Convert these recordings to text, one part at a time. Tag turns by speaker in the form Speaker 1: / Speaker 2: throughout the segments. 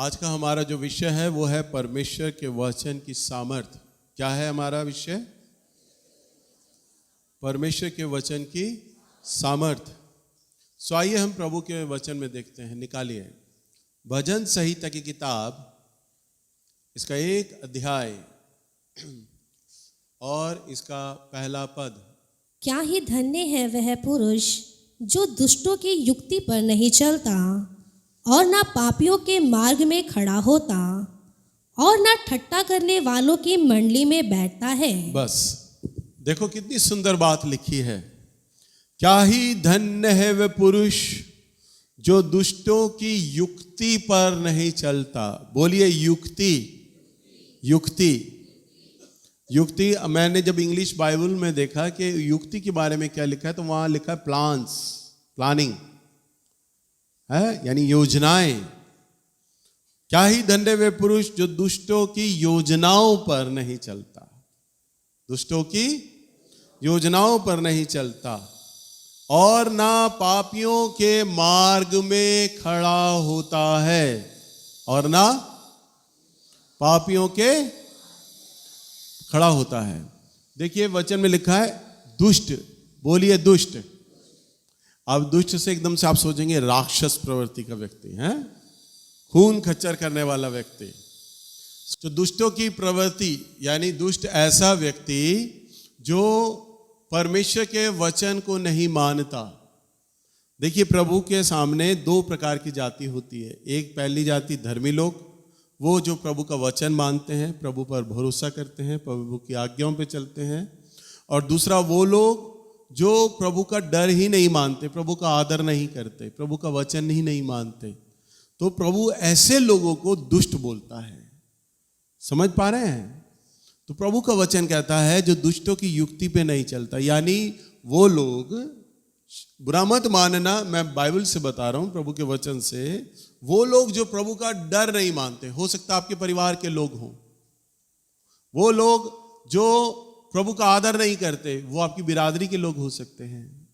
Speaker 1: आज का हमारा जो विषय है वो है परमेश्वर के वचन की सामर्थ। क्या है हमारा विषय? परमेश्वर के वचन की सामर्थ। सो आइए हम प्रभु के वचन में देखते हैं। निकालिए भजन संहिता की किताब, इसका 1 अध्याय और इसका पहला पद।
Speaker 2: क्या ही धन्य है वह पुरुष जो दुष्टों की युक्ति पर नहीं चलता और ना पापियों के मार्ग में खड़ा होता और ना ठट्टा करने वालों की मंडली में बैठता है।
Speaker 1: बस देखो कितनी सुंदर बात लिखी है। क्या ही धन्य है वह पुरुष जो दुष्टों की युक्ति पर नहीं चलता। बोलिए युक्ति। युक्ति युक्ति मैंने जब इंग्लिश बाइबल में देखा कि युक्ति के बारे में क्या लिखा है, तो वहां लिखा है प्लान्स, प्लानिंग है, यानी योजनाएं। क्या ही धन्य वे पुरुष जो दुष्टों की योजनाओं पर नहीं चलता, दुष्टों की योजनाओं पर नहीं चलता और ना पापियों के मार्ग में खड़ा होता है, और ना पापियों के खड़ा होता है। देखिए वचन में लिखा है दुष्ट। बोलिए दुष्ट। अब दुष्ट से एकदम से आप सोचेंगे राक्षस प्रवृत्ति का व्यक्ति है, खून खच्चर करने वाला व्यक्ति। तो दुष्टों की प्रवृत्ति यानी दुष्ट ऐसा व्यक्ति जो परमेश्वर के वचन को नहीं मानता। देखिए प्रभु के सामने 2 प्रकार की जाति होती है। एक पहली जाति धर्मी लोग, वो जो प्रभु का वचन मानते हैं, प्रभु पर भरोसा करते हैं, प्रभु की आज्ञाओं पे चलते हैं। और दूसरा वो लोग जो प्रभु का डर ही नहीं मानते, प्रभु का आदर नहीं करते, प्रभु का वचन ही नहीं मानते। तो प्रभु ऐसे लोगों को दुष्ट बोलता है। समझ पा रहे हैं? तो प्रभु का वचन कहता है जो दुष्टों की युक्ति पे नहीं चलता, यानी वो लोग, बुरा मत मानना, मैं बाइबल से बता रहा हूं, प्रभु के वचन से, वो लोग जो प्रभु का डर नहीं मानते। हो सकता है आपके परिवार के लोग हों। वो लोग जो प्रभु का आदर नहीं करते, वो आपकी बिरादरी के लोग हो सकते हैं।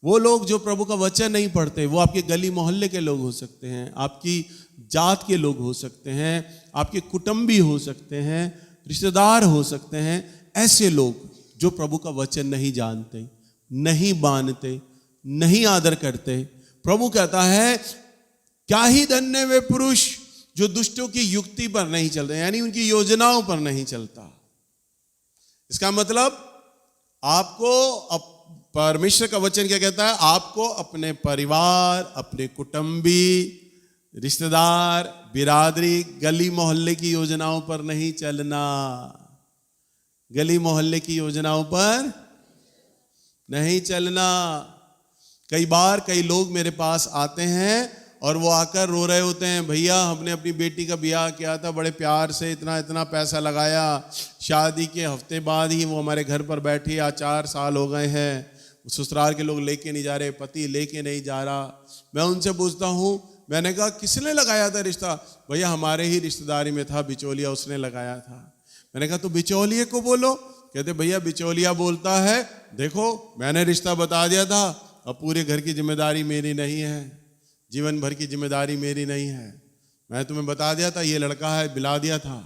Speaker 1: वो लोग जो प्रभु का वचन नहीं पढ़ते, वो आपके गली मोहल्ले के लोग हो सकते हैं, आपकी जात के लोग हो सकते हैं, आपके कुटुंबी हो सकते हैं, रिश्तेदार हो सकते हैं। ऐसे लोग जो प्रभु का वचन नहीं जानते, नहीं मानते, नहीं आदर करते, प्रभु कहता है क्या ही धन्य वे पुरुष जो दुष्टों की युक्ति पर नहीं चलते, यानी उनकी योजनाओं पर नहीं चलता। इसका मतलब आपको परमेश्वर का वचन क्या कहता है? आपको अपने परिवार, अपने कुटुंबी, रिश्तेदार, बिरादरी, गली मोहल्ले की योजनाओं पर नहीं चलना। गली मोहल्ले की योजनाओं पर नहीं चलना। कई बार कई लोग मेरे पास आते हैं और वो आकर रो रहे होते हैं, भैया हमने अपनी बेटी का ब्याह किया था, बड़े प्यार से इतना इतना पैसा लगाया, शादी के हफ्ते बाद ही वो हमारे घर पर बैठी, आज 4 साल हो गए हैं, ससुराल के लोग लेके नहीं जा रहे, पति लेके नहीं जा रहा। मैं उनसे पूछता हूँ, मैंने कहा किसने लगाया था रिश्ता? भैया हमारे ही रिश्तेदारी में था, बिचौलिया उसने लगाया था। मैंने कहा तो बिचौलिए को बोलो। कहते भैया बिचौलिया बोलता है देखो मैंने रिश्ता बता दिया था, अब पूरे घर की जिम्मेदारी मेरी नहीं है, जीवन भर की जिम्मेदारी मेरी नहीं है, मैं तुम्हें बता दिया था, ये लड़का है, बिला दिया था।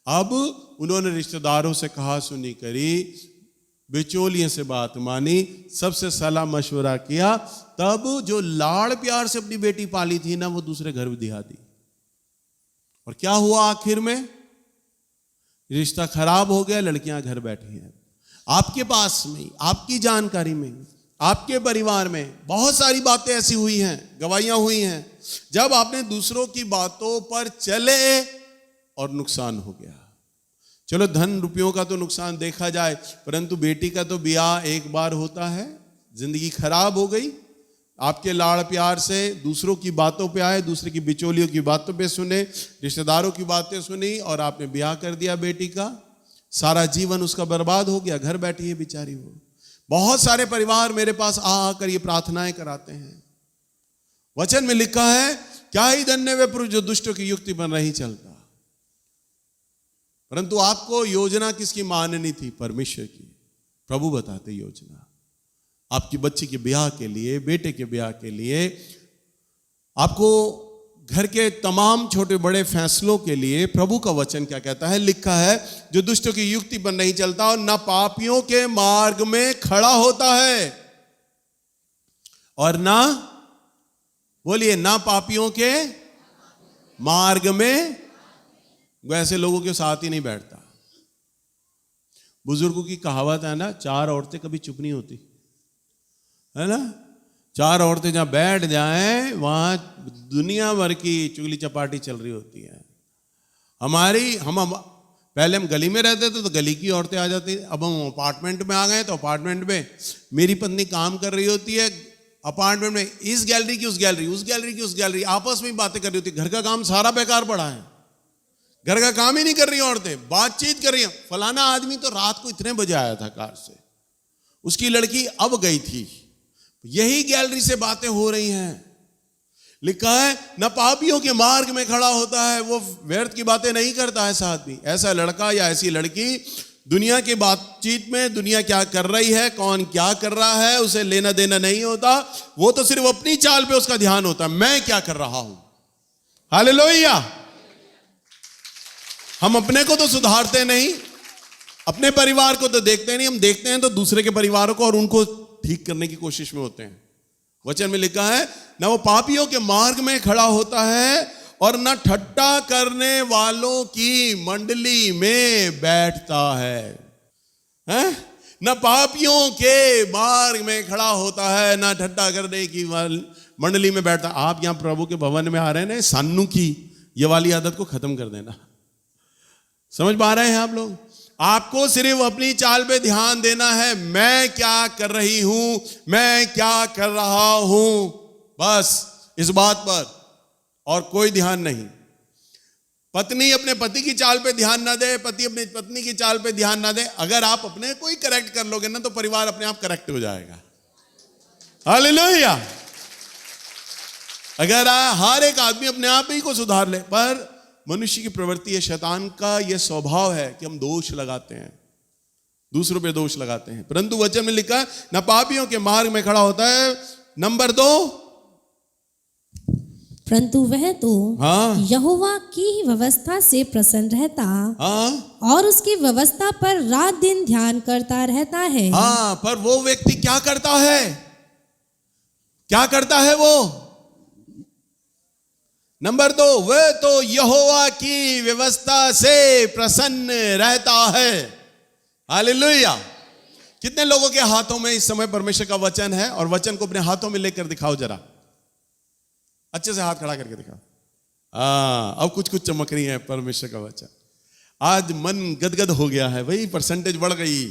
Speaker 1: अब उन्होंने रिश्तेदारों से कहा सुनी करी, बिचौलिए से बात मानी, सबसे सलाह मशवरा किया, तब जो लाड़ प्यार से अपनी बेटी पाली थी ना, वो दूसरे घर दिया दी। और क्या हुआ आखिर में? रिश्ता खराब हो गया, लड़कियां घर बैठी हैं। आपके पास में, आपकी जानकारी में, आपके परिवार में बहुत सारी बातें ऐसी हुई हैं, गवाहियां हुई हैं, जब आपने दूसरों की बातों पर चले और नुकसान हो गया। चलो धन रुपयों का तो नुकसान देखा जाए, परंतु बेटी का तो ब्याह एक बार होता है, जिंदगी खराब हो गई। आपके लाड़ प्यार से दूसरों की बातों पे आए, दूसरे की बिचौलियों की बातों पे सुने, रिश्तेदारों की बातें सुनी और आपने ब्याह कर दिया बेटी का। सारा जीवन उसका बर्बाद हो गया, घर बैठी है बेचारी वो। बहुत सारे परिवार मेरे पास आकर ये प्रार्थनाएं कराते हैं। वचन में लिखा है क्या ही धन्य वे पुरुष जो दुष्टों की युक्ति पर नहीं चलता। परंतु आपको योजना किसकी माननी थी? परमेश्वर की। प्रभु बताते योजना आपकी बच्ची के ब्याह के लिए, बेटे के ब्याह के लिए, आपको घर के तमाम छोटे बड़े फैसलों के लिए प्रभु का वचन क्या कहता है? लिखा है, जो दुष्टों की युक्ति पर नहीं चलता और ना पापियों के मार्ग में खड़ा होता है, और ना, बोलिए, ना पापियों के मार्ग में, वैसे लोगों के साथ ही नहीं बैठता। बुजुर्गों की कहावत है ना, 4 औरतें कभी चुप नहीं होती, है ना। 4 औरतें जहां बैठ जाएं वहां दुनिया भर की चुगली चपाटी चल रही होती है। हम पहले हम गली में रहते थे तो गली की औरतें आ जाती, अब हम अपार्टमेंट में आ गए तो अपार्टमेंट में मेरी पत्नी काम कर रही होती है, अपार्टमेंट में इस गैलरी की उस गैलरी, उस गैलरी की उस गैलरी, आपस में बातें कर रही होती है। घर का काम सारा बेकार पड़ा है, घर का काम ही नहीं कर रही औरतें, बातचीत कर रही हैं। फलाना आदमी तो रात को इतने बजे आया था कार से, उसकी लड़की अब गई थी, यही गैलरी से बातें हो रही हैं। लिखा है, न पापियों के मार्ग में खड़ा होता है, वो व्यर्थ की बातें नहीं करता है साथ भी। ऐसा लड़का या ऐसी लड़की दुनिया की बातचीत में, दुनिया क्या कर रही है, कौन क्या कर रहा है, उसे लेना देना नहीं होता। वो तो सिर्फ अपनी चाल पे उसका ध्यान होता है, मैं क्या कर रहा हूं। हालेलुया। हम अपने को तो सुधारते नहीं, अपने परिवार को तो देखते नहीं, हम देखते हैं तो दूसरे के परिवारों को और उनको ठीक करने की कोशिश में होते हैं। वचन में लिखा है, ना वो पापियों के मार्ग में खड़ा होता है और ना ठट्टा करने वालों की मंडली में बैठता है? ना पापियों के मार्ग में खड़ा होता है, ना ठट्टा करने की मंडली में बैठता। आप यहां प्रभु के भवन में आ रहे हैं, सान्नू की ये वाली आदत को खत्म कर देना। समझ पा रहे हैं आप लोग? आपको सिर्फ अपनी चाल पे ध्यान देना है, मैं क्या कर रही हूं, मैं क्या कर रहा हूं, बस इस बात पर, और कोई ध्यान नहीं। पत्नी अपने पति की चाल पे ध्यान ना दे, पति अपनी पत्नी की चाल पे ध्यान ना दे। अगर आप अपने को ही करेक्ट कर लोगे ना तो परिवार अपने आप करेक्ट हो जाएगा। हालेलुया। अगर हर एक आदमी अपने आप ही को सुधार ले, पर मनुष्य की प्रवृत्ति है, शैतान का यह स्वभाव है कि हम दोष लगाते हैं, दूसरों पे दोष लगाते हैं। परंतु वचन में लिखा, न पापियों के मार्ग में खड़ा होता है। नंबर 2,
Speaker 2: परंतु वह तो यहोवा की ही व्यवस्था से प्रसन्न रहता और उसकी व्यवस्था पर रात दिन ध्यान करता रहता है।
Speaker 1: पर वो व्यक्ति क्या करता है? क्या करता है वो? नंबर 2, वह तो यहोवा की व्यवस्था से प्रसन्न रहता है। हालेलुया। कितने लोगों के हाथों में इस समय परमेश्वर का वचन है? और वचन को अपने हाथों में लेकर दिखाओ जरा, अच्छे से हाथ खड़ा करके दिखाओ। अब कुछ कुछ चमक रही है परमेश्वर का वचन। आज मन गदगद हो गया है भाई, परसेंटेज बढ़ गई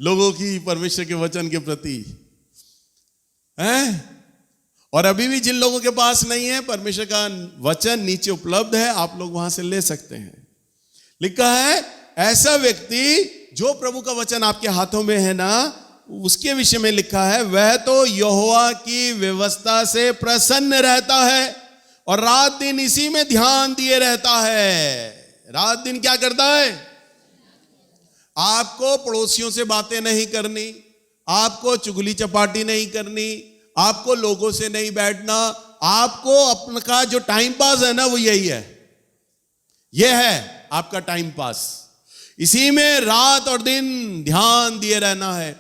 Speaker 1: लोगों की परमेश्वर के वचन के प्रति, हैं? और अभी भी जिन लोगों के पास नहीं है, परमेश्वर का वचन नीचे उपलब्ध है, आप लोग वहां से ले सकते हैं। लिखा है, ऐसा व्यक्ति जो प्रभु का वचन आपके हाथों में है ना, उसके विषय में लिखा है, वह तो यहोवा की व्यवस्था से प्रसन्न रहता है और रात दिन इसी में ध्यान दिए रहता है। रात दिन क्या करता है? आपको पड़ोसियों से बातें नहीं करनी, आपको चुगली चपाटी नहीं करनी, आपको लोगों से नहीं बैठना, आपको अपना का जो टाइम पास है ना वो यही है, यह है आपका टाइम पास। इसी में रात और दिन ध्यान दिए रहना है।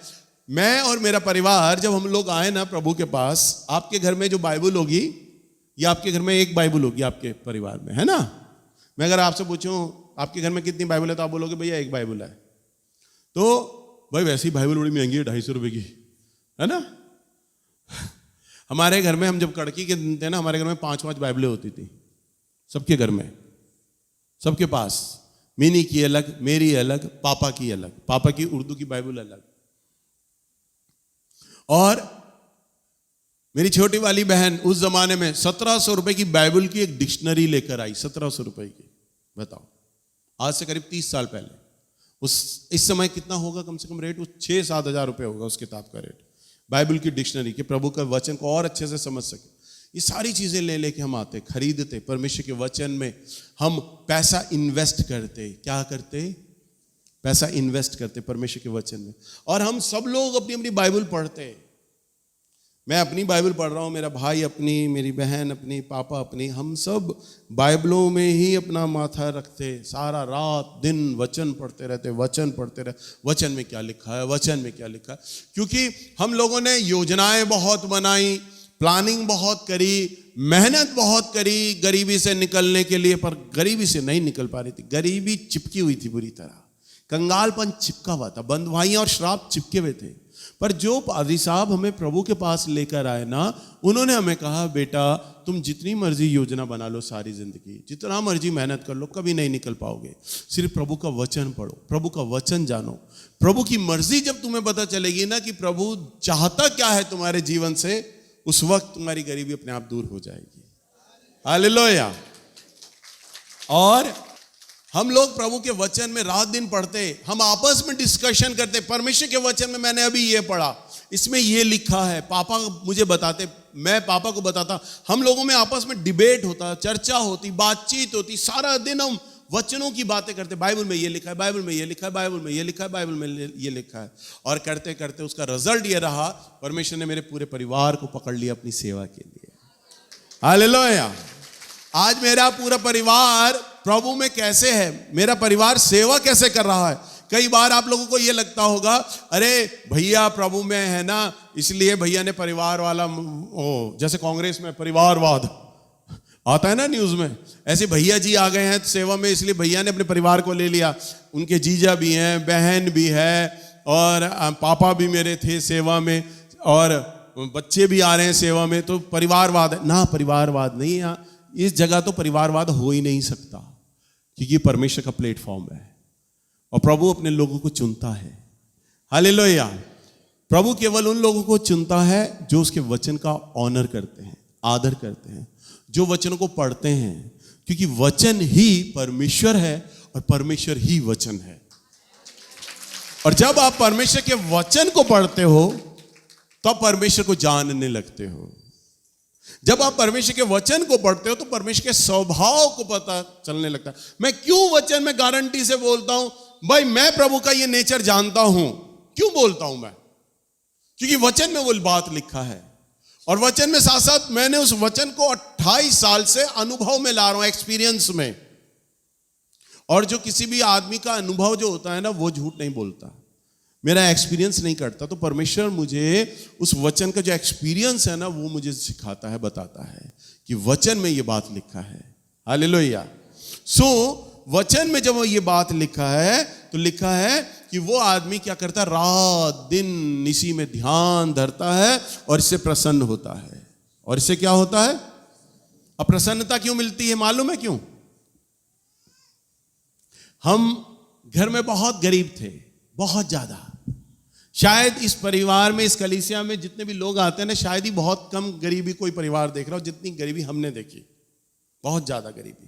Speaker 1: मैं और मेरा परिवार जब हम लोग आए ना प्रभु के पास, आपके घर में जो बाइबल होगी, या आपके घर में एक बाइबल होगी आपके परिवार में, है ना? मैं अगर आपसे पूछूं आपके घर में कितनी बाइबल है तो आप बोलोगे भैया एक बाइबल है। तो भाई वैसी बाइबल बड़ी महंगी है, 250 रुपए की, है ना? हमारे घर में हम जब कड़की के दिन थे ना, हमारे घर में 5-5 बाइबलें होती थी सबके घर में, सबके पास। मिनी की अलग, मेरी अलग, पापा की अलग, पापा की उर्दू की बाइबल अलग। और मेरी छोटी वाली बहन उस जमाने में 1700 रुपए की बाइबल की एक डिक्शनरी लेकर आई, 1700 रुपए की। बताओ, आज से करीब 30 साल पहले। इस समय कितना होगा कम से कम रेट? 6-7 हजार रुपए होगा उस किताब का रेट, बाइबल की डिक्शनरी के, प्रभु का वचन को और अच्छे से समझ सके। ये सारी चीजें ले लेके हम आते, खरीदते, परमेश्वर के वचन में हम पैसा इन्वेस्ट करते। क्या करते? पैसा इन्वेस्ट करते परमेश्वर के वचन में। और हम सब लोग अपनी अपनी बाइबल पढ़ते। मैं अपनी बाइबल पढ़ रहा हूँ, मेरा भाई अपनी, मेरी बहन अपनी, पापा अपनी, हम सब बाइबलों में ही अपना माथा रखते, सारा रात दिन वचन पढ़ते रहते, वचन पढ़ते रहते, वचन में क्या लिखा है, वचन में क्या लिखा है। क्योंकि हम लोगों ने योजनाएं बहुत बनाई, प्लानिंग बहुत करी, मेहनत बहुत करी गरीबी से निकलने के लिए, पर गरीबी से नहीं निकल पा रही थी। गरीबी चिपकी हुई थी बुरी तरह, कंगालपन चिपका हुआ था, बंधुआइयां और श्राप चिपके हुए थे। पर जो पादरी साहब हमें प्रभु के पास लेकर आए ना, उन्होंने हमें कहा, बेटा तुम जितनी मर्जी योजना बना लो सारी जिंदगी, जितना मर्जी मेहनत कर लो, कभी नहीं निकल पाओगे। सिर्फ प्रभु का वचन पढ़ो, प्रभु का वचन जानो, प्रभु की मर्जी जब तुम्हें पता चलेगी ना कि प्रभु चाहता क्या है तुम्हारे जीवन से, उस वक्त तुम्हारी गरीबी अपने आप दूर हो जाएगी। हालेलुया। और हम लोग प्रभु के वचन में रात दिन पढ़ते, हम आपस में डिस्कशन करते, परमेश्वर के वचन में मैंने अभी ये पढ़ा, इसमें ये लिखा है, पापा मुझे बताते, मैं पापा को बताता, हम लोगों में आपस में डिबेट होता, चर्चा होती, बातचीत होती, सारा दिन हम वचनों की बातें करते, बाइबल में ये लिखा है, बाइबल में ये लिखा है, बाइबल में ये लिखा है, बाइबल में ये लिखा है। और करते करते उसका रिजल्ट ये रहा, परमेश्वर ने मेरे पूरे परिवार को पकड़ लिया अपनी सेवा के लिए। हालेलुया। आज मेरा पूरा परिवार प्रभु में कैसे है, मेरा परिवार सेवा कैसे कर रहा है। कई बार आप लोगों को ये लगता होगा, अरे भैया प्रभु में है ना, इसलिए भैया ने परिवार वाला, जैसे कांग्रेस में परिवारवाद आता है ना न्यूज में, ऐसे भैया जी आ गए हैं सेवा में, इसलिए भैया ने अपने परिवार को ले लिया। उनके जीजा भी हैं, बहन भी है, और पापा भी मेरे थे सेवा में, और बच्चे भी आ रहे हैं सेवा में, तो परिवारवाद है ना। परिवारवाद नहीं है, इस जगह तो परिवारवाद हो ही नहीं सकता, क्योंकि परमेश्वर का प्लेटफॉर्म है और प्रभु अपने लोगों को चुनता है। हालेलुया। प्रभु केवल उन लोगों को चुनता है जो उसके वचन का ऑनर करते हैं, आदर करते हैं, जो वचनों को पढ़ते हैं, क्योंकि वचन ही परमेश्वर है और परमेश्वर ही वचन है। और जब आप परमेश्वर के वचन को पढ़ते हो तो आप परमेश्वर को जानने लगते हो। जब आप परमेश्वर के वचन को पढ़ते हो तो परमेश्वर के स्वभाव को पता चलने लगता है। मैं क्यों वचन में गारंटी से बोलता हूं, भाई मैं प्रभु का ये नेचर जानता हूं। क्यों बोलता हूं मैं? क्योंकि वचन में वो बात लिखा है, और वचन में साथ साथ मैंने उस वचन को 28 साल से अनुभव में ला रहा हूं, एक्सपीरियंस में। और जो किसी भी आदमी का अनुभव जो होता है ना, वो झूठ नहीं बोलता, मेरा एक्सपीरियंस नहीं करता। तो परमेश्वर मुझे उस वचन का जो एक्सपीरियंस है ना, वो मुझे सिखाता है, बताता है कि वचन में ये बात लिखा है। हालेलुया। सो वचन में जब ये बात लिखा है तो लिखा है कि वो आदमी क्या करता है, रात दिन इसी में ध्यान धरता है और इससे प्रसन्न होता है। और इससे क्या होता है? अब प्रसन्नता क्यों मिलती है मालूम है क्यों? हम घर में बहुत गरीब थे, बहुत ज्यादा। शायद इस परिवार में, इस कलीसिया में जितने भी लोग आते हैं ना, शायद ही बहुत कम गरीबी कोई परिवार देख रहा हो जितनी गरीबी हमने देखी। बहुत ज्यादा गरीबी।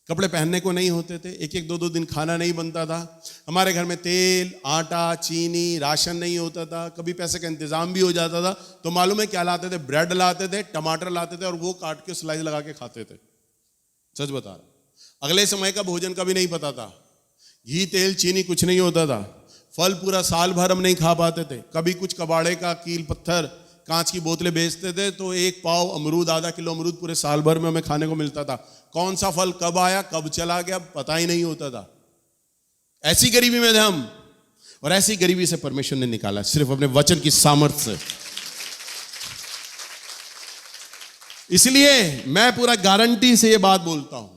Speaker 1: कपड़े पहनने को नहीं होते थे, एक एक दो दो दिन खाना नहीं बनता था। हमारे घर में तेल, आटा, चीनी, राशन नहीं होता था। कभी पैसे का इंतजाम भी हो जाता था तो मालूम है क्या लाते थे? ब्रेड लाते थे, टमाटर लाते थे, और वो काट के स्लाइस लगा के खाते थे। सच बता रहा। अगले समय का भोजन का भी नहीं पता था। घी, तेल, चीनी कुछ नहीं होता था। फल पूरा साल भर हम नहीं खा पाते थे। कभी कुछ कबाड़े का कील पत्थर, कांच की बोतलें बेचते थे तो एक पाव अमरूद, आधा किलो अमरूद पूरे साल भर में हमें खाने को मिलता था। कौन सा फल कब आया कब चला गया पता ही नहीं होता था। ऐसी गरीबी में थे हम, और ऐसी गरीबी से परमेश्वर ने निकाला सिर्फ अपने वचन की सामर्थ्य से। इसलिए मैं पूरा गारंटी से ये बात बोलता हूं।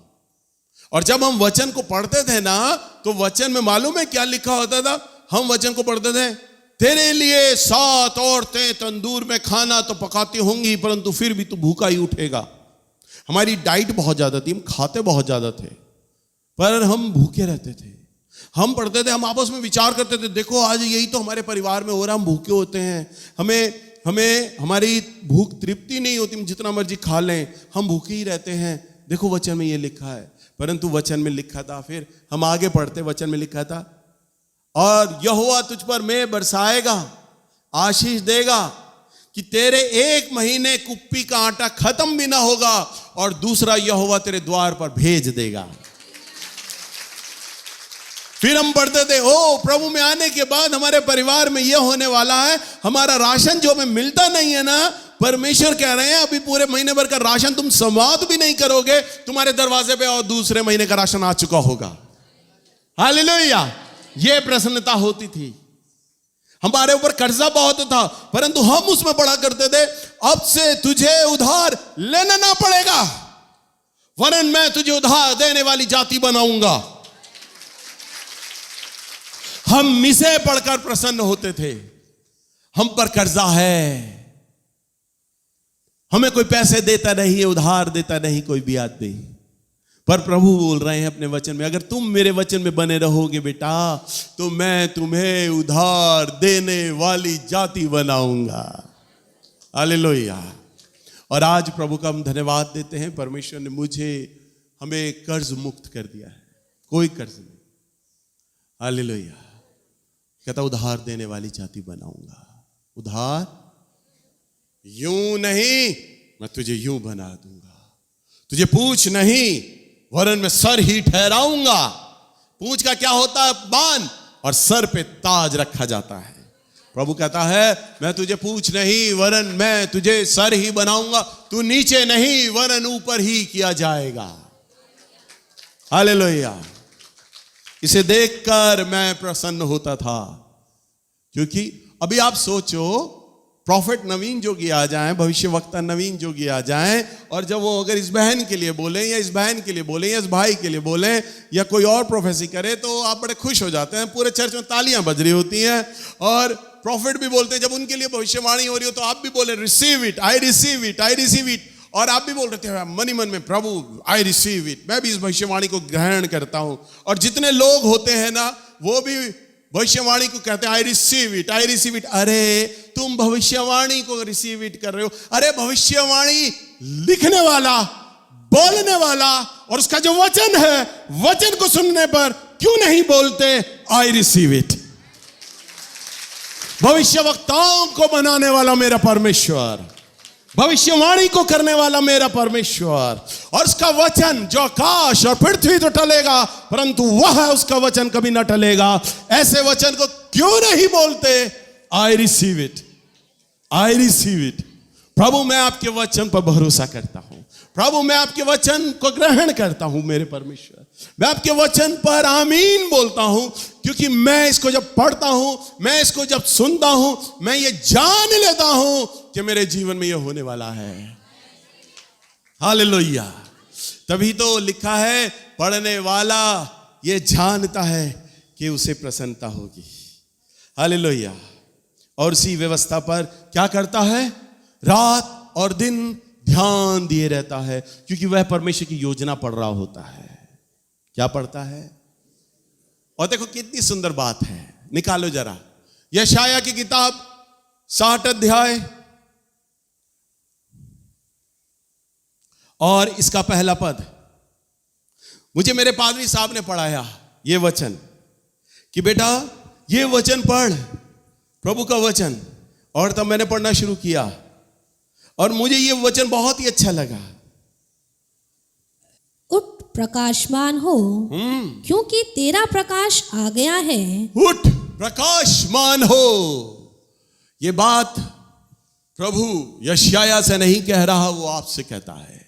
Speaker 1: और जब हम वचन को पढ़ते थे ना, तो वचन में मालूम है क्या लिखा होता था? हम वचन को पढ़ते थे, तेरे लिए 7 औरतें तंदूर में खाना तो पकाती होंगी, परंतु फिर भी तू भूखा ही उठेगा। हमारी डाइट बहुत ज्यादा थी, हम खाते बहुत ज्यादा थे, पर हम भूखे रहते थे। हम पढ़ते थे, हम आपस में विचार करते थे, देखो आज यही तो हमारे परिवार में हो रहा, हम भूखे होते हैं, हमें हमारी भूख तृप्ति नहीं होती, हम जितना मर्जी खा लें, हम भूखे ही रहते हैं। देखो वचन में ये लिखा है। परंतु वचन में लिखा था, फिर हम आगे पढ़ते, वचन में लिखा था, और यहोवा तुझ पर मेघ बरसाएगा, आशीष देगा, कि तेरे 1 महीने कुप्पी का आटा खत्म भी ना होगा, और दूसरा यहोवा तेरे द्वार पर भेज देगा। फिर हम पढ़ते थे, ओ प्रभु में आने के बाद हमारे परिवार में यह होने वाला है, हमारा राशन जो हमें मिलता नहीं है ना, परमेश्वर कह रहे हैं अभी पूरे महीने भर का राशन तुम समाप्त भी नहीं करोगे, तुम्हारे दरवाजे पे और दूसरे महीने का राशन आ चुका होगा। हालेलुया। ये प्रसन्नता होती थी। हमारे ऊपर कर्जा बहुत था, परंतु हम उसमें पढ़ा करते थे, अब से तुझे उधार लेना ना पड़ेगा, वरन मैं तुझे उधार देने वाली जाति बनाऊंगा। हम मिसे पढ़कर प्रसन्न होते थे, हम पर कर्जा है, हमें कोई पैसे देता नहीं है, उधार देता नहीं, कोई ब्याज नहीं। पर प्रभु बोल रहे हैं अपने वचन में, अगर तुम मेरे वचन में बने रहोगे बेटा, तो मैं तुम्हें उधार देने वाली जाति बनाऊंगा। हालेलुया। और आज प्रभु का हम धन्यवाद देते हैं, परमेश्वर ने हमें कर्ज मुक्त कर दिया है, कोई कर्ज नहीं। हालेलुया। कहता उधार देने वाली जाति बनाऊंगा। उधार यूं नहीं, मैं तुझे यूं बना दूंगा। तुझे पूछ नहीं, वरन मैं सर ही ठहराऊंगा। पूछ का क्या होता है? बान, और सर पे ताज रखा जाता है। प्रभु कहता है मैं तुझे पूछ नहीं, वरन मैं तुझे सर ही बनाऊंगा। तू नीचे नहीं, वरन ऊपर ही किया जाएगा। हालेलुया। इसे देखकर मैं प्रसन्न होता था, क्योंकि अभी आप सोचो, प्रॉफिट नवीन जोगी आ जाएं, भविष्यवक्ता नवीन जोगी आ जाएं, और जब वो अगर इस बहन के लिए बोले या इस बहन के लिए बोले या इस भाई के लिए बोले या कोई और प्रोफेसी करे, तो आप बड़े खुश हो जाते हैं। पूरे चर्च में तालियां बज रही होती हैं। और प्रॉफिट भी बोलते हैं, जब उनके लिए भविष्यवाणी हो रही हो तो आप भी बोले receive it, I receive it, I receive it. और आप भी बोल रहे थे मन ही मन में, प्रभु आई रिसीव इट, मैं भी इस भविष्यवाणी को ग्रहण करता हूं। और जितने लोग होते हैं ना, वो भी भविष्यवाणी को कहते हैं आई receive it, I receive it. अरे तुम भविष्यवाणी को रिसीव इट कर रहे हो। अरे भविष्यवाणी लिखने वाला, बोलने वाला, और उसका जो वचन है, वचन को सुनने पर क्यों नहीं बोलते आई रिसीव इट? भविष्यवक्ताओं को बनाने वाला मेरा परमेश्वर, भविष्यवाणी को करने वाला मेरा परमेश्वर, और उसका वचन जो आकाश और पृथ्वी तो टलेगा, परंतु वह उसका वचन कभी ना टलेगा। ऐसे वचन को क्यों नहीं बोलते I receive it, I receive it. प्रभु मैं आपके वचन पर भरोसा करता हूं, प्रभु मैं आपके वचन को ग्रहण करता हूं मेरे परमेश्वर। मैं आपके वचन पर आमीन बोलता हूं, क्योंकि मैं इसको जब पढ़ता हूं, मैं इसको जब सुनता हूं, मैं ये जान लेता हूं कि मेरे जीवन में ये होने वाला है। हालेलुया। तभी तो लिखा है, पढ़ने वाला ये जानता है कि उसे प्रसन्नता होगी। हालेलुया। और उसी व्यवस्था पर क्या करता है? रात और दिन ध्यान दिए रहता है, क्योंकि वह परमेश्वर की योजना पढ़ रहा होता है। क्या पढ़ता है? और देखो कितनी सुंदर बात है, निकालो जरा यशाया की किताब 60 अध्याय और इसका पहला पद। मुझे मेरे पादरी साहब ने पढ़ाया ये वचन कि बेटा ये वचन पढ़, प्रभु का वचन। और तब मैंने पढ़ना शुरू किया और मुझे ये वचन बहुत ही अच्छा लगा।
Speaker 2: उठ प्रकाशमान हो, क्योंकि तेरा प्रकाश आ गया है।
Speaker 1: उठ प्रकाशमान हो। ये बात प्रभु यशाया से नहीं कह रहा, वो आपसे कहता है।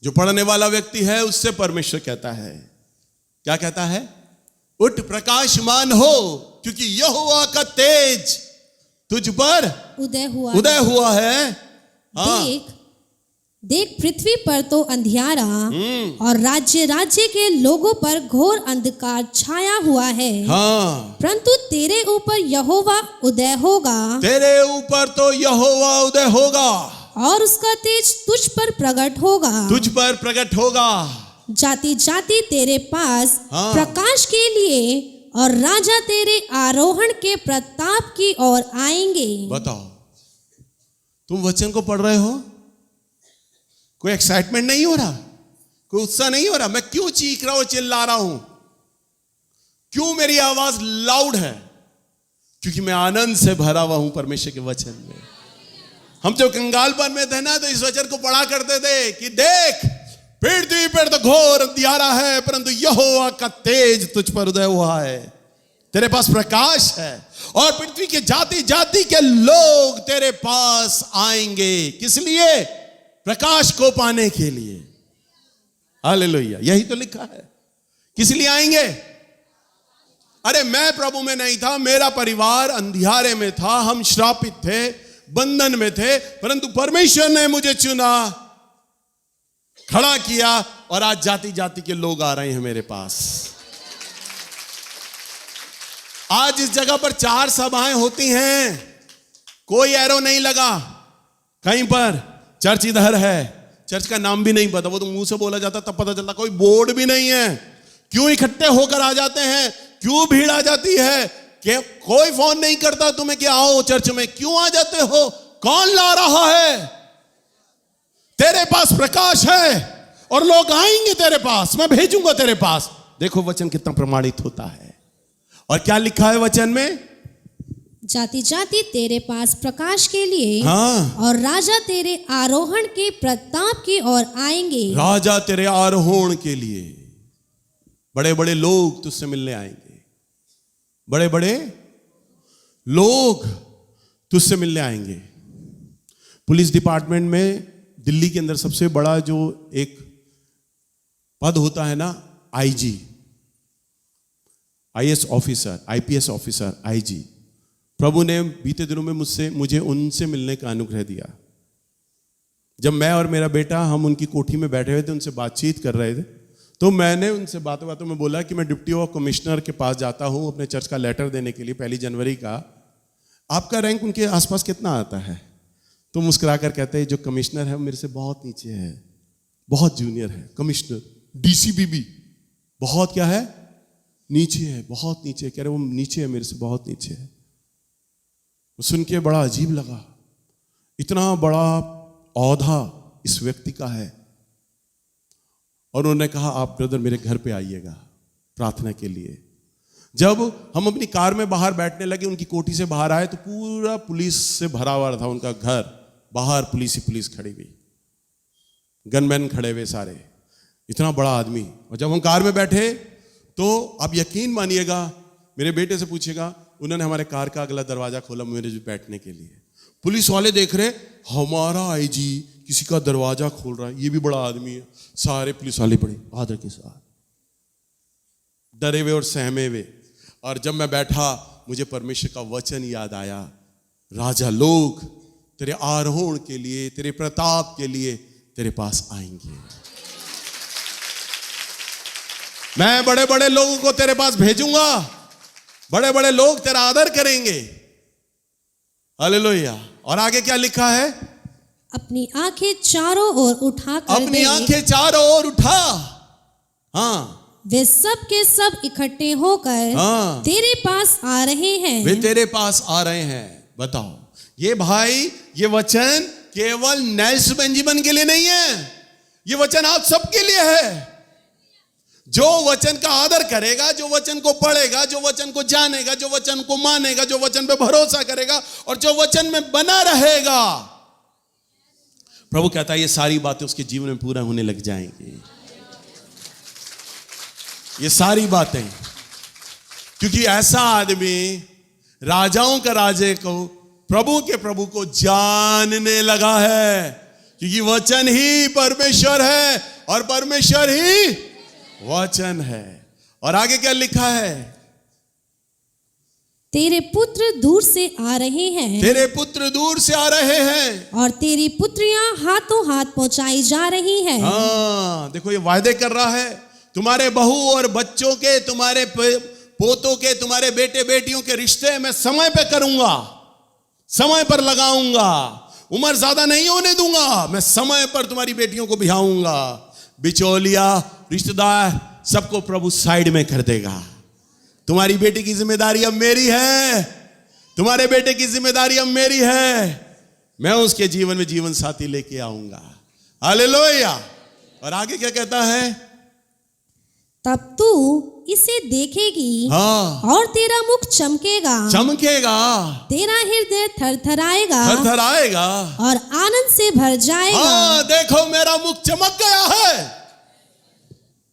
Speaker 1: जो पढ़ने वाला व्यक्ति है उससे परमेश्वर कहता है। क्या कहता है? उठ प्रकाशमान हो, क्योंकि यहोवा का तेज तुझ पर उदय हुआ है। हाँ।
Speaker 2: देख पृथ्वी पर तो अंधियारा और राज्य राज्य के लोगों पर घोर अंधकार छाया हुआ है।
Speaker 1: हाँ।
Speaker 2: परंतु तेरे ऊपर यहोवा उदय होगा,
Speaker 1: तेरे ऊपर तो यहोवा उदय होगा,
Speaker 2: और उसका तेज तुझ पर प्रकट होगा,
Speaker 1: तुझ पर प्रकट होगा।
Speaker 2: जाति जाति तेरे पास
Speaker 1: हाँ।
Speaker 2: प्रकाश के लिए और राजा तेरे आरोहण के प्रताप की ओर आएंगे।
Speaker 1: बताओ, तुम वचन को पढ़ रहे हो, कोई एक्साइटमेंट नहीं हो रहा, कोई उत्साह नहीं हो रहा? मैं क्यों चीख रहा हूं, चिल्ला रहा हूं, क्यों मेरी आवाज लाउड है? क्योंकि मैं आनंद से भरा हुआ हूं परमेश्वर के वचन में। हम जब कंगालपन में थे ना, तो इस वचन को पढ़ा करते थे कि देख पृथ्वी पर तो घोर अंधियारा है, परंतु यहोवा का तेज तुझ पर उदय हुआ है। तेरे पास प्रकाश है और पृथ्वी के जाति जाति के लोग तेरे पास आएंगे। किस लिए? प्रकाश को पाने के लिए। हालेलुया, यही तो लिखा है। किस लिए आएंगे? अरे मैं प्रभु में नहीं था, मेरा परिवार अंधियारे में था, हम श्रापित थे, बंधन में थे, परंतु परमेश्वर ने मुझे चुना, खड़ा किया और आज जाति जाति के लोग आ रहे हैं मेरे पास। आज इस जगह पर 4 सभाएं होती हैं, कोई एरो नहीं लगा कहीं पर। चर्च इधर है, चर्च का नाम भी नहीं पता, वो तो मुंह से बोला जाता तब पता चलता। कोई बोर्ड भी नहीं है। क्यों इकट्ठे होकर आ जाते हैं? क्यों भीड़ आ जाती है? कि कोई फोन नहीं करता तुम्हें कि आओ चर्च में। क्यों आ जाते हो? कौन ला रहा है? तेरे पास प्रकाश है और लोग आएंगे तेरे पास, मैं भेजूंगा तेरे पास। देखो वचन कितना प्रमाणित होता है। और क्या लिखा है वचन में?
Speaker 2: जाति जाति तेरे पास प्रकाश के लिए,
Speaker 1: हाँ,
Speaker 2: और राजा तेरे आरोहण के प्रताप की ओर आएंगे।
Speaker 1: राजा तेरे आरोहण के लिए बड़े बड़े लोग तुझसे मिलने आएंगे। बड़े बड़े लोग तुझसे मिलने आएंगे। पुलिस डिपार्टमेंट में दिल्ली के अंदर सबसे बड़ा जो एक पद होता है ना, IG, IAS officer, IPS officer, IG. प्रभु ने बीते दिनों में मुझे उनसे मिलने का अनुग्रह दिया। जब मैं और मेरा बेटा हम उनकी कोठी में बैठे हुए थे, उनसे बातचीत कर रहे थे, तो मैंने उनसे बातों बातों में बोला कि मैं डिप्टी ऑफ कमिश्नर के पास जाता हूं अपने चर्च का लेटर देने के लिए 1 जनवरी का। आपका रैंक उनके आसपास कितना आता है? तो मुस्कुराकर कहते हैं जो कमिश्नर है वो मेरे से बहुत नीचे है, बहुत जूनियर है। कमिश्नर, डीसीपीबी, बहुत क्या है? नीचे है, बहुत नीचे। कह रहे वो नीचे है, मेरे से बहुत नीचे है। सुन के बड़ा अजीब लगा, इतना बड़ा औहदा इस व्यक्ति का है। और उन्होंने कहा आप ब्रदर मेरे घर पे आइएगा प्रार्थना के लिए। जब हम अपनी कार में बाहर बैठने लगे, उनकी कोठी से बाहर आए तो पूरा पुलिस से भरा हुआ था उनका घर। बाहर पुलिस ही पुलिस खड़ी हुई, गनमैन खड़े हुए सारे, इतना बड़ा आदमी। और जब हम कार में बैठे तो आप यकीन मानिएगा, मेरे बेटे से पूछिएगा, उन्होंने हमारे कार का अगला दरवाजा खोला मेरे बैठने के लिए। पुलिस वाले देख रहे हमारा आईजी किसी का दरवाजा खोल रहा है, ये भी बड़ा आदमी है। सारे पुलिस वाले बड़े आदर के साथ डरे हुए और सहमे हुए। और जब मैं बैठा मुझे परमेश्वर का वचन याद आया, राजा लोग तेरे आरोहण के लिए, तेरे प्रताप के लिए तेरे पास आएंगे। मैं बड़े बड़े लोगों को तेरे पास भेजूंगा, बड़े बड़े लोग तेरा आदर करेंगे। हालेलुया। और आगे क्या लिखा है?
Speaker 2: अपनी आंखें चारों ओर उठा कर
Speaker 1: अपनी आंखें चारों ओर उठा। हाँ,
Speaker 2: वे सब के सब इकट्ठे होकर
Speaker 1: हाँ,
Speaker 2: तेरे पास आ रहे हैं।
Speaker 1: वे तेरे पास आ रहे हैं। बताओ, ये भाई, ये वचन केवल नेल्स बेंजामिन के लिए नहीं है, ये वचन आप सबके लिए है। जो वचन का आदर करेगा, जो वचन को पढ़ेगा, जो वचन को जानेगा, जो वचन को मानेगा, जो वचन पे भरोसा करेगा और जो वचन में बना रहेगा, प्रभु कहता है ये सारी बातें उसके जीवन में पूरा होने लग जाएंगी। ये सारी बातें, क्योंकि ऐसा आदमी राजाओं का राजे को, प्रभु के प्रभु को जानने लगा है। क्योंकि वचन ही परमेश्वर है और परमेश्वर ही वचन है। और आगे क्या लिखा है?
Speaker 2: तेरे पुत्र दूर से आ रहे हैं,
Speaker 1: तेरे पुत्र दूर से आ रहे हैं,
Speaker 2: और तेरी पुत्रियां हाथों हाथ पहुंचाई जा रही हैं।
Speaker 1: हाँ, देखो ये वायदे कर रहा है, तुम्हारे बहू और बच्चों के, तुम्हारे पोतों के, तुम्हारे बेटे बेटियों के रिश्ते मैं समय पे करूंगा, समय पर लगाऊंगा, उम्र ज्यादा नहीं होने दूंगा। मैं समय पर तुम्हारी बेटियों को बिहाऊंगा। बिचौलिया, रिश्तेदार, सबको प्रभु साइड में कर देगा। तुम्हारी बेटी की जिम्मेदारी अब मेरी है, तुम्हारे बेटे की जिम्मेदारी अब मेरी है। मैं उसके जीवन में जीवन साथी लेके आऊंगा। हालेलुया। और आगे क्या कहता है?
Speaker 2: तब तू इसे देखेगी,
Speaker 1: हाँ,
Speaker 2: और तेरा मुख चमकेगा,
Speaker 1: चमकेगा,
Speaker 2: तेरा हृदय थरथराएगा,
Speaker 1: थरथराएगा
Speaker 2: और आनंद से भर जाएगा।
Speaker 1: हाँ, देखो मेरा मुख चमक गया है।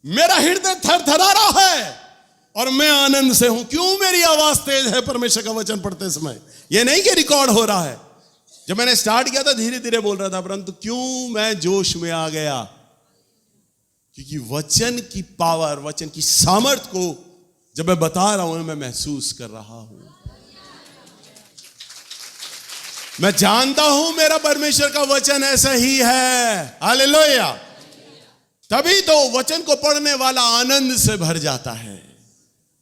Speaker 1: मेरा हृदय थरथरा रहा है और मैं आनंद से हूं। क्यों मेरी आवाज तेज है परमेश्वर का वचन पढ़ते समय? यह नहीं कि रिकॉर्ड हो रहा है। जब मैंने स्टार्ट किया था धीरे धीरे बोल रहा था, परंतु क्यों मैं जोश में आ गया? क्योंकि वचन की पावर, वचन की सामर्थ को जब मैं बता रहा हूं, मैं महसूस कर रहा हूं। मैं जानता हूं मेरा परमेश्वर का वचन ऐसा ही है। हालेलुया। तभी तो वचन को पढ़ने वाला आनंद से भर जाता है।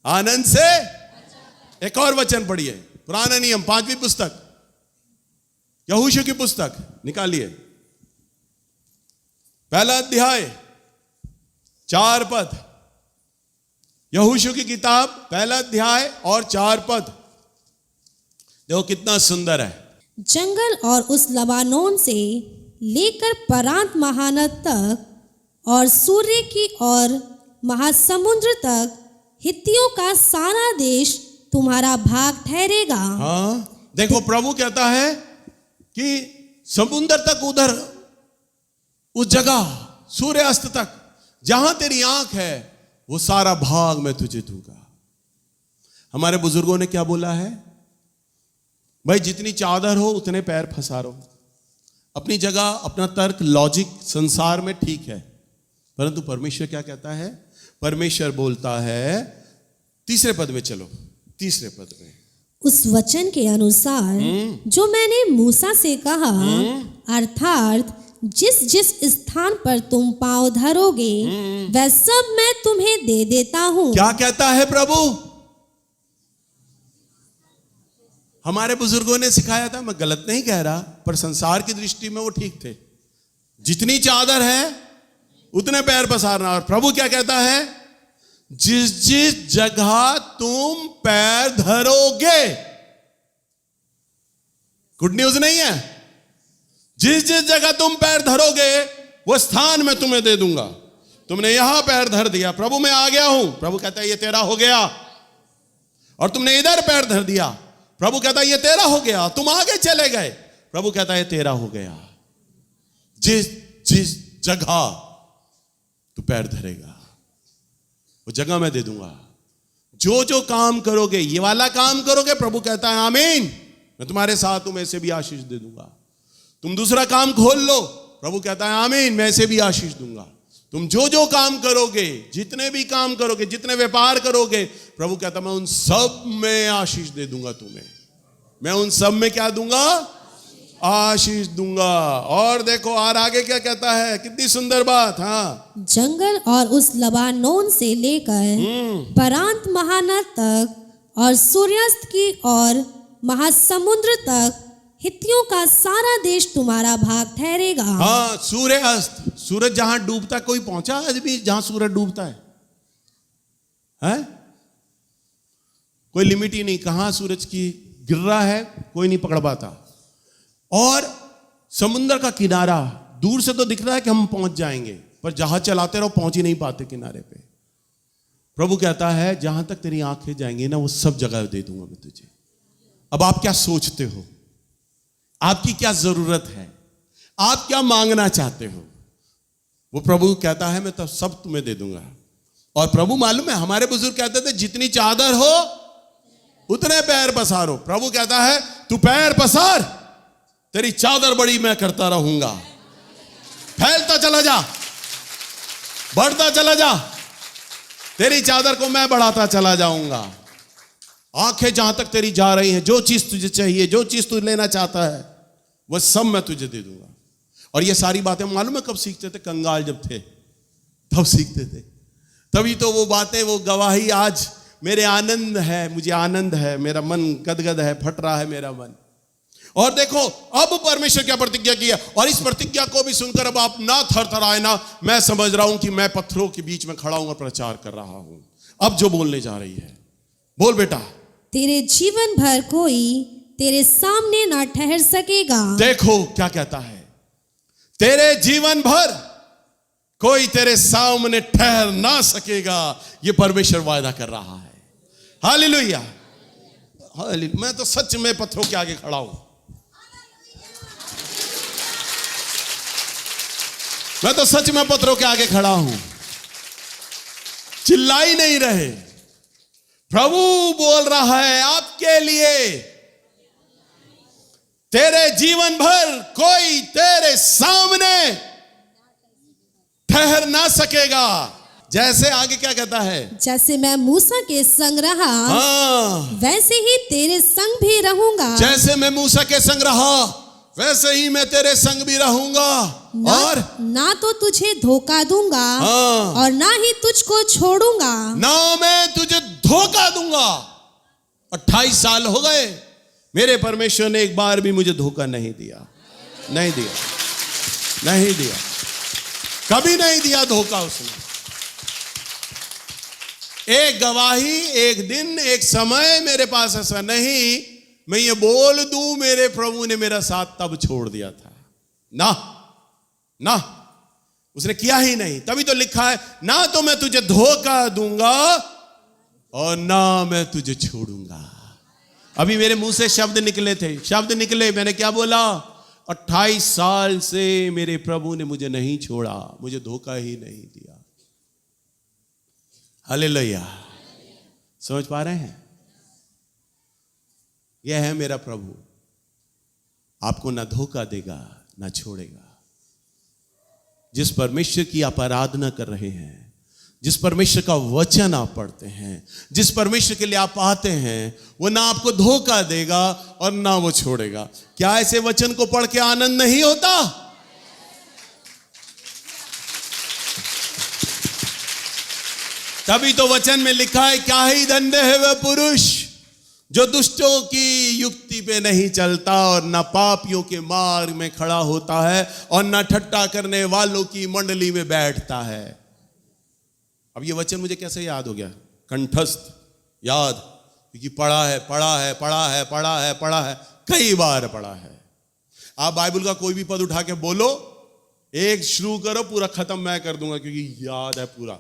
Speaker 1: आनंद से। एक और वचन पढ़िए, पुराना नियम 5वीं पुस्तक, यहोशू की पुस्तक निकालिए, पहला अध्याय 4 पद। यहोशू की किताब पहला अध्याय और 4 पद। देखो कितना सुंदर है।
Speaker 2: जंगल और उस लबानोन से लेकर परांत महानद तक और सूर्य की ओर महासमुद्र तक हित्तियों का सारा देश तुम्हारा भाग ठहरेगा।
Speaker 1: हाँ, देखो प्रभु कहता है कि समुद्र तक, उधर उस जगह सूर्यास्त तक जहां तेरी आंख है, वो सारा भाग मैं तुझे दूंगा। हमारे बुजुर्गों ने क्या बोला है? भाई जितनी चादर हो उतने पैर फंसारो। अपनी जगह अपना तर्क, लॉजिक संसार में ठीक है, परंतु परमेश्वर क्या कहता है? परमेश्वर बोलता है, तीसरे पद में चलो, तीसरे पद में,
Speaker 2: उस वचन के अनुसार जो मैंने मूसा से कहा, अर्थात जिस जिस स्थान पर तुम पांव धरोगे वह सब मैं तुम्हें दे देता हूं।
Speaker 1: क्या कहता है प्रभु? हमारे बुजुर्गों ने सिखाया था, मैं गलत नहीं कह रहा, पर संसार की दृष्टि में वो ठीक थे। जितनी चादर है उतने पैर पसारना। और प्रभु क्या कहता है? जिस जिस जगह तुम पैर धरोगे। गुड न्यूज नहीं है? जिस जिस जगह तुम पैर धरोगे वो स्थान मैं तुम्हें दे दूंगा। तुमने यहां पैर धर दिया, प्रभु मैं आ गया हूं, प्रभु कहता है ये तेरा हो गया। और तुमने इधर पैर धर दिया, प्रभु कहता है ये तेरा हो गया। तुम आगे चले गए, प्रभु कहता है ये तेरा हो गया। जिस जिस जगह तू पैर धरेगा वो जगह मैं दे दूंगा। जो जो काम करोगे, ये वाला काम करोगे, प्रभु कहता है आमीन, मैं तुम्हारे साथ हूं, मैं इसे भी आशीष दे दूंगा। तुम दूसरा काम खोल लो, प्रभु कहता है आमीन, मैं इसे भी आशीष दूंगा। तुम जो जो काम करोगे, जितने भी काम करोगे, जितने व्यापार करोगे, प्रभु कहता है मैं उन सब में आशीष दे दूंगा तुम्हें। मैं उन सब में क्या दूंगा? आशीष दूंगा। और देखो और आगे क्या कहता है, कितनी सुंदर बात। हाँ,
Speaker 2: जंगल और उस लबानोन से लेकर परांत महानद तक और सूर्यास्त की और महासमुद्र तक हित्तियों का सारा देश तुम्हारा भाग ठहरेगा।
Speaker 1: हाँ, सूर्यास्त, सूरज जहां डूबता, कोई पहुंचा आदमी जहां सूरज डूबता है? कोई लिमिट ही नहीं, कहां सूरज की गिर रहा है कोई नहीं पकड़ पाता। और समुद्र का किनारा दूर से तो दिख रहा है कि हम पहुंच जाएंगे, पर जहाज चलाते रहो पहुंच ही नहीं पाते किनारे पे। प्रभु कहता है जहां तक तेरी आंखें जाएंगी ना, वो सब जगह दे दूंगा मैं तुझे। अब आप क्या सोचते हो? आपकी क्या जरूरत है? आप क्या मांगना चाहते हो? वो प्रभु कहता है मैं तो सब तुम्हें दे दूंगा। और प्रभु मालूम है, हमारे बुजुर्ग कहते थे जितनी चादर हो उतने पैर पसारो। प्रभु कहता है तू पैर पसार, तेरी चादर बड़ी मैं करता रहूंगा। फैलता चला जा, बढ़ता चला जा, तेरी चादर को मैं बढ़ाता चला जाऊंगा। आंखें जहां तक तेरी जा रही हैं, जो चीज तुझे चाहिए, जो चीज तू लेना चाहता है, वह सब मैं तुझे दे दूंगा। और ये सारी बातें मालूम है कब सीखते थे? कंगाल जब थे तब सीखते थे। तभी तो वो बातें, वो गवाही आज मेरे आनंद है, मुझे आनंद है, मेरा मन गदगद है, फट रहा है मेरा मन। और देखो अब परमेश्वर क्या प्रतिज्ञा की है, और इस प्रतिज्ञा को भी सुनकर अब आप ना थरथराए ना। मैं समझ रहा हूं कि मैं पत्थरों के बीच में खड़ा हूं और प्रचार कर रहा हूं। अब जो बोलने जा रही है, बोल बेटा।
Speaker 2: तेरे जीवन भर कोई तेरे सामने ना ठहर सकेगा। देखो
Speaker 1: क्या कहता है, तेरे जीवन भर कोई तेरे सामने ठहर ना सकेगा। ये परमेश्वर वायदा कर रहा है। Hallelujah, hallelujah. मैं तो सच में पत्थरों के आगे खड़ा हूं। मैं तो सच में पत्थरों के आगे खड़ा हूं। चिल्लाई नहीं रहे। प्रभु बोल रहा है आपके लिए, तेरे जीवन भर कोई तेरे सामने ठहर ना सकेगा। जैसे आगे क्या कहता है,
Speaker 2: जैसे मैं मूसा के संग रहा
Speaker 1: हाँ,
Speaker 2: वैसे ही तेरे संग भी रहूंगा।
Speaker 1: जैसे मैं मूसा के संग रहा वैसे ही मैं तेरे संग भी रहूंगा। और
Speaker 2: ना तो तुझे धोखा दूंगा
Speaker 1: हाँ,
Speaker 2: और ना ही तुझको छोड़ूंगा।
Speaker 1: ना मैं तुझे धोखा दूंगा। 28 साल हो गए, मेरे परमेश्वर ने एक बार भी मुझे धोखा नहीं दिया, नहीं दिया, नहीं दिया, कभी नहीं दिया धोखा उसने। एक गवाही, एक दिन, एक समय मेरे पास ऐसा नहीं मैं ये बोल दूं मेरे प्रभु ने मेरा साथ तब छोड़ दिया था। ना ना, उसने किया ही नहीं। तभी तो लिखा है, ना तो मैं तुझे धोखा दूंगा और ना मैं तुझे छोड़ूंगा। अभी मेरे मुंह से शब्द निकले थे, शब्द निकले, मैंने क्या बोला, 28 साल से मेरे प्रभु ने मुझे नहीं छोड़ा, मुझे धोखा ही नहीं दिया। हालेलुया, समझ पा रहे हैं? यह है मेरा प्रभु, आपको ना धोखा देगा ना छोड़ेगा। जिस परमेश्वर की आप आराधना कर रहे हैं, जिस परमेश्वर का वचन आप पढ़ते हैं, जिस परमेश्वर के लिए आप आते हैं, वो ना आपको धोखा देगा और ना वो छोड़ेगा। क्या ऐसे वचन को पढ़ के आनंद नहीं होता? तभी तो वचन में लिखा है, क्या ही धन्य है वह पुरुष जो दुष्टों की युक्ति पे नहीं चलता और न पापियों के मार्ग में खड़ा होता है और न ठट्टा करने वालों की मंडली में बैठता है। अब ये वचन मुझे कैसे याद हो गया? कंठस्थ याद, क्योंकि पढ़ा है, पढ़ा है, पढ़ा है, पढ़ा है, पढ़ा है, कई बार पढ़ा है। आप बाइबल का कोई भी पद उठा के बोलो, एक शुरू करो, पूरा खत्म मैं कर दूंगा, क्योंकि याद है पूरा।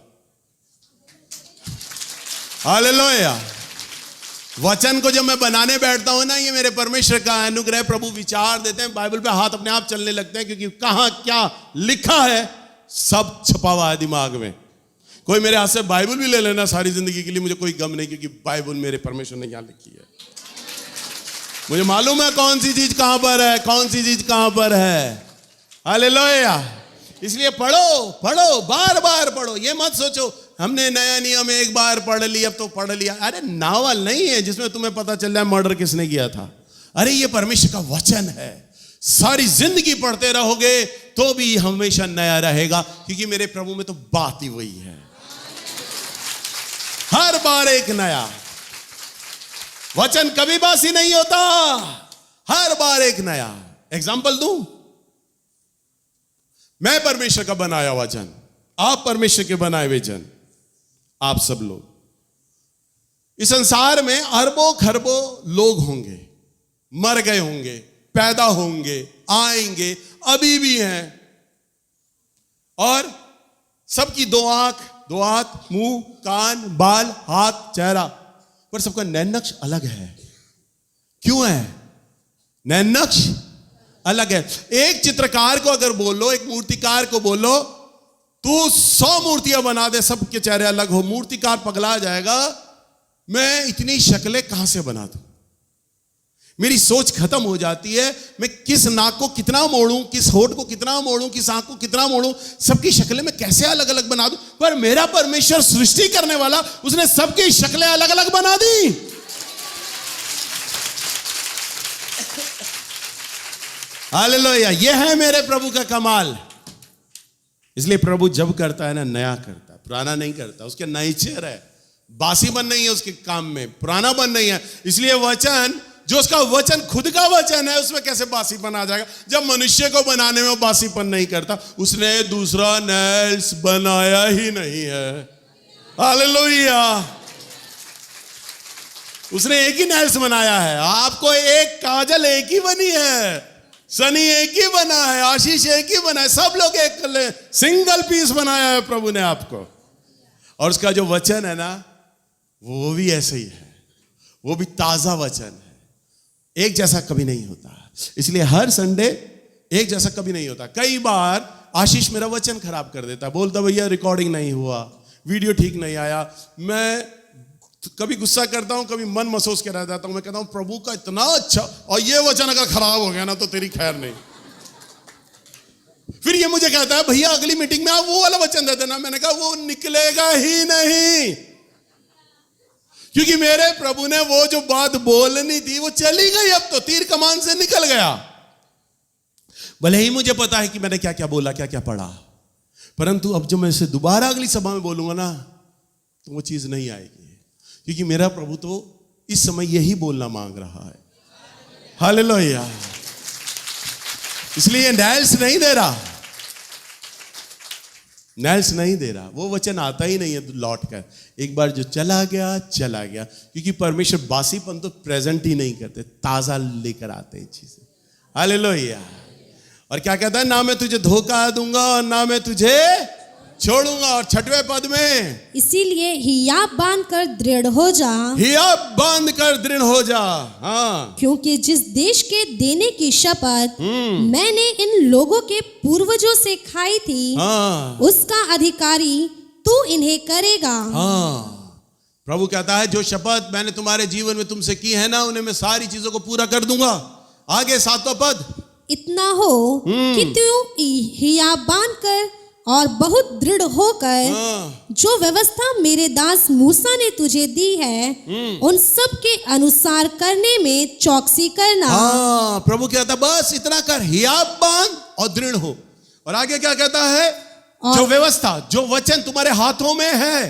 Speaker 1: हालेलुया। वचन को जब मैं बनाने बैठता हूं ना, ये मेरे परमेश्वर का अनुग्रह, प्रभु विचार देते हैं, बाइबल पे हाथ अपने आप चलने लगते हैं, क्योंकि कहां क्या लिखा है सब छपा हुआ है दिमाग में। कोई मेरे हाथ से बाइबल भी ले लेना सारी जिंदगी के लिए, मुझे कोई गम नहीं, क्योंकि बाइबल मेरे परमेश्वर ने यहां लिखी है। मुझे मालूम है कौन सी चीज कहां पर है, कौन सी चीज कहां पर है। हालेलुया। इसलिए पढ़ो, पढ़ो, बार बार पढ़ो। ये मत सोचो हमने नया नियम एक बार पढ़ लिया, अब तो पढ़ लिया। अरे नावल नहीं है जिसमें तुम्हें पता चल जाए मर्डर किसने किया था। अरे ये परमेश्वर का वचन है, सारी जिंदगी पढ़ते रहोगे तो भी हमेशा नया रहेगा, क्योंकि मेरे प्रभु में तो बात ही वही है, हर बार एक नया वचन, कभी बासी नहीं होता, हर बार एक नया। एग्जाम्पल दूं, मैं परमेश्वर का बनाया वचन, आप परमेश्वर के बनाए हुए जन, आप सब लोग। इस संसार में अरबों खरबों लोग होंगे, मर गए होंगे, पैदा होंगे, आएंगे, अभी भी हैं, और सबकी दो आंख, दो हाथ, मुंह, कान, बाल, हाथ, चेहरा, पर सबका नैन नक्श अलग है। क्यों है? नैन नक्श अलग है। एक चित्रकार को अगर बोलो, एक मूर्तिकार को बोलो, तू 100 मूर्तियां बना दे, सबके चेहरे अलग हो, मूर्तिकार पगला जाएगा, मैं इतनी शक्लें कहां से बना दूं? मेरी सोच खत्म हो जाती है, मैं किस नाक को कितना मोड़ूं, किस होठ को कितना मोड़ूं, किस आंख को कितना मोड़ूं, सबकी शक्लें मैं कैसे अलग अलग बना दूं। पर मेरा परमेश्वर सृष्टि करने वाला, उसने सबकी शक्लें अलग अलग बना दी। हालेलुया। यह है मेरे प्रभु का कमाल। इसलिए प्रभु जब करता है ना, नया करता है, पुराना नहीं करता। उसके नेचर है, बासीपन नहीं है उसके काम में, पुरानापन नहीं है। इसलिए वचन, जो उसका वचन खुद का वचन है, उसमें कैसे बासीपन आ जाएगा? जब मनुष्य को बनाने में बासीपन नहीं करता, उसने दूसरा नेल्स बनाया ही नहीं है। हालेलुया। उसने एक ही नेल्स बनाया है। आपको एक काजल एक ही बनी है, सनी एक ही बना है, आशीष एक ही बना है, सब लोग एक सिंगल पीस बनाया है प्रभु ने आपको। और उसका जो वचन है ना, वो भी ऐसे ही है, वो भी ताजा वचन है, एक जैसा कभी नहीं होता। इसलिए हर संडे एक जैसा कभी नहीं होता। कई बार आशीष मेरा वचन खराब कर देता, बोलता भैया रिकॉर्डिंग नहीं हुआ, वीडियो ठीक नहीं आया, मैं कभी गुस्सा करता हूं, कभी मन महसूस के रह जाता हूं, मैं कहता हूं प्रभु का इतना अच्छा, और ये वचन अगर खराब हो गया ना तो तेरी खैर नहीं। फिर ये मुझे कहता है भैया अगली मीटिंग में आप वो वाला वचन दे देना। मैंने कहा वो निकलेगा ही नहीं, क्योंकि मेरे प्रभु ने वो जो बात बोलनी थी वो चली गई, अब तो तीर कमान से निकल गया। भले ही मुझे पता है कि मैंने क्या क्या बोला, क्या क्या पढ़ा, परंतु अब जब मैं इसे दोबारा अगली सभा में बोलूंगा ना तो वो चीज नहीं आएगी, क्योंकि मेरा प्रभु तो इस समय यही बोलना मांग रहा है। हालेलुया। इसलिए नैल्स नहीं दे रहा, नैल्स नहीं दे रहा, वो वचन आता ही नहीं है लौट कर। एक बार जो चला गया चला गया, क्योंकि परमेश्वर बासीपन तो प्रेजेंट ही नहीं करते, ताजा लेकर आते हैं चीजें। हालेलुया। और क्या कहता है, ना मैं तुझे धोखा दूंगा और ना मैं तुझे छोड़ूंगा। और 6वें पद में,
Speaker 2: इसीलिए हियाब बांध कर दृढ़ हो जा,
Speaker 1: हियाब बांध कर दृढ़ हो जा। हाँ,
Speaker 2: क्योंकि जिस देश के देने की शपथ मैंने इन लोगों के पूर्वजों से खाई थी,
Speaker 1: हाँ,
Speaker 2: उसका अधिकारी तू इन्हें करेगा।
Speaker 1: हाँ, प्रभु कहता है जो शपथ मैंने तुम्हारे जीवन में तुमसे की है ना, उन्हें मैं सारी चीजों को पूरा कर दूंगा। आगे 7वां पद,
Speaker 2: इतना हो कि तू हियाब बांध कर और बहुत दृढ़ होकर जो व्यवस्था मेरे दास मूसा ने तुझे दी है उन सब के अनुसार करने में चौकसी करना।
Speaker 1: हाँ, प्रभु कहता बस इतना कर, हियाब बांध और दृढ़ हो। और आगे क्या कहता है, जो व्यवस्था, जो वचन तुम्हारे हाथों में है,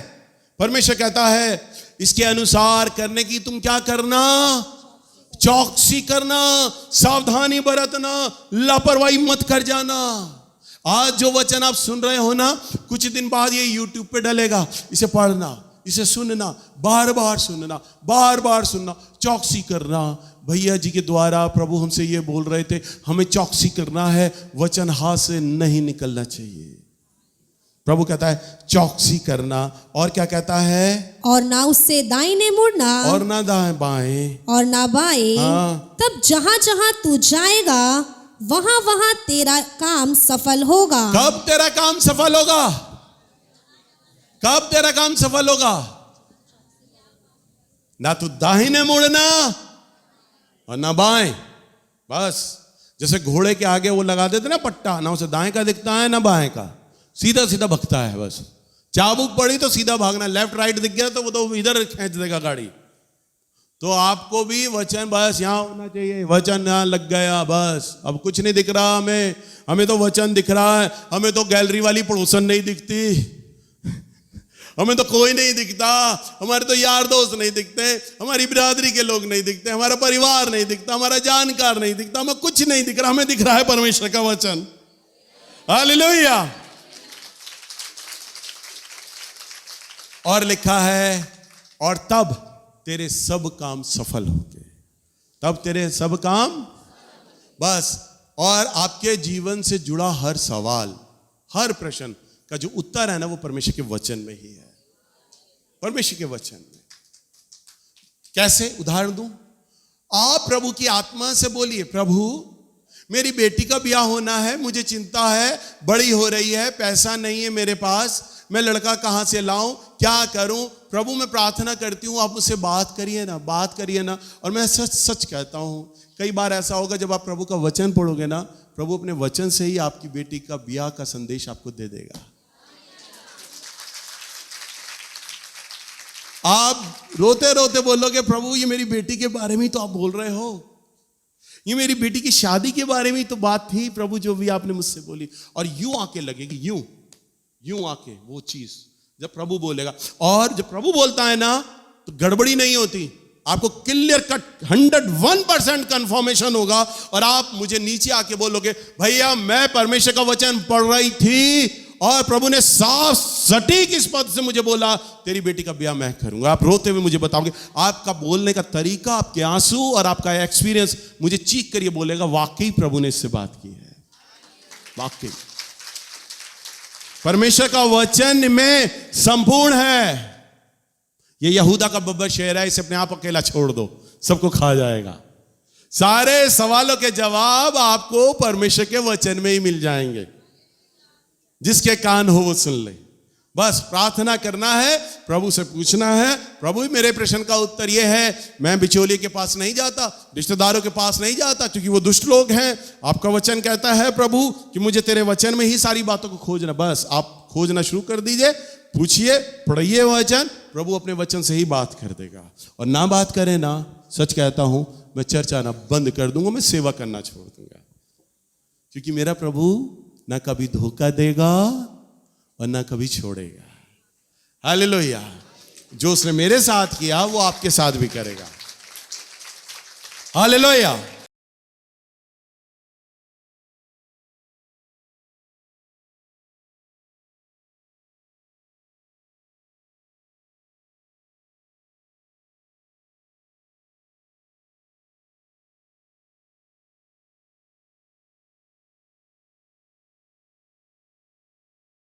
Speaker 1: परमेश्वर कहता है इसके अनुसार करने की तुम क्या करना, चौकसी करना, सावधानी बरतना, लापरवाही मत कर जाना। आज जो वचन आप सुन रहे हो ना, कुछ दिन बाद ये YouTube पे डलेगा, इसे पढ़ना, इसे सुनना, बार बार सुनना, बार बार सुनना, चौकसी करना। भैया जी के द्वारा प्रभु हमसे ये बोल रहे थे, हमें चौकसी करना है, वचन हाथ से नहीं निकलना चाहिए। प्रभु कहता है चौकसी करना, और क्या कहता है,
Speaker 2: और ना उससे दाहिने मुड़ना
Speaker 1: और ना दाएं बाएं
Speaker 2: और ना बाएं।
Speaker 1: हाँ।
Speaker 2: तब जहां जहां तू जाएगा वहां वहां तेरा काम सफल होगा।
Speaker 1: कब तेरा काम सफल होगा, कब तेरा काम सफल होगा, ना तू दाहिने मुड़ना और ना बाएं। बस जैसे घोड़े के आगे वो लगा देते ना पट्टा, ना उसे दाएं का दिखता है ना बाएं का, सीधा सीधा भगता है। बस चाबुक पड़ी तो सीधा भागना, लेफ्ट राइट दिख गया तो वो तो इधर खींच देगा गाड़ी। तो आपको भी वचन बस यहां होना चाहिए, वचन यहां लग गया, बस अब कुछ नहीं दिख रहा हमें, हमें तो वचन दिख रहा है, हमें तो गैलरी वाली पड़ोसन नहीं दिखती, हमें तो कोई नहीं दिखता, हमारे तो यार दोस्त नहीं दिखते, हमारी बिरादरी के लोग नहीं दिखते, हमारा परिवार नहीं दिखता, हमारा जानकार नहीं दिखता, हमें कुछ नहीं दिख रहा, हमें दिख रहा है परमेश्वर का वचन। हालेलुया। और लिखा है, और तब तेरे सब काम सफल होंगे, तब तेरे सब काम, बस। और आपके जीवन से जुड़ा हर सवाल, हर प्रश्न का जो उत्तर है ना, वो परमेश्वर के वचन में ही है, परमेश्वर के वचन में। कैसे उदाहरण दूं, आप प्रभु की आत्मा से बोलिए, प्रभु मेरी बेटी का ब्याह होना है, मुझे चिंता है, बड़ी हो रही है, पैसा नहीं है मेरे पास, मैं लड़का कहां से लाऊं, क्या करूं, प्रभु मैं प्रार्थना करती हूं, आप मुझसे बात करिए ना, बात करिए ना। और मैं सच सच कहता हूं, कई बार ऐसा होगा जब आप प्रभु का वचन पढ़ोगे ना, प्रभु अपने वचन से ही आपकी बेटी का ब्याह का संदेश आपको दे देगा। आप रोते रोते बोलोगे, प्रभु ये मेरी बेटी के बारे में ही तो आप बोल रहे हो, ये मेरी बेटी की शादी के बारे में ही तो बात थी प्रभु, जो भी आपने मुझसे बोली। और यूं आके लगेगी, यूं आके वो चीज जब प्रभु बोलेगा। और जब प्रभु बोलता है ना तो गड़बड़ी नहीं होती, आपको क्लियर कट 101% कंफर्मेशन होगा। और आप मुझे नीचे आके बोलोगे, भैया मैं परमेश्वर का वचन पढ़ रही थी और प्रभु ने साफ सटीक इस पद से मुझे बोला, तेरी बेटी का ब्याह मैं करूंगा। आप रोते हुए मुझे बताओगे, आपका बोलने का तरीका, आपके आंसू और आपका एक्सपीरियंस मुझे चीख कर ये बोलेगा, वाकई प्रभु ने इससे बात की है। वाकई परमेश्वर का वचन में संपूर्ण है। ये यहूदा का बब्बर शेर है, इसे अपने आप अकेला छोड़ दो, सबको खा जाएगा। सारे सवालों के जवाब आपको परमेश्वर के वचन में ही मिल जाएंगे। जिसके कान हो वो सुन ले। बस प्रार्थना करना है, प्रभु से पूछना है, प्रभु मेरे प्रश्न का उत्तर ये है, मैं बिचौलिए के पास नहीं जाता, रिश्तेदारों के पास नहीं जाता, क्योंकि वो दुष्ट लोग हैं। आपका वचन कहता है प्रभु कि मुझे तेरे वचन में ही सारी बातों को खोजना। बस आप खोजना शुरू कर दीजिए, पूछिए, पढ़िए वचन, प्रभु अपने वचन से ही बात कर देगा। और ना बात करें ना, सच कहता हूं, मैं चर्च आना बंद कर दूंगा, मैं सेवा करना छोड़ दूंगा, क्योंकि मेरा प्रभु ना कभी धोखा देगा और ना कभी छोड़ेगा। हालेलुया। जो उसने मेरे साथ किया वो आपके साथ भी करेगा। हालेलुया।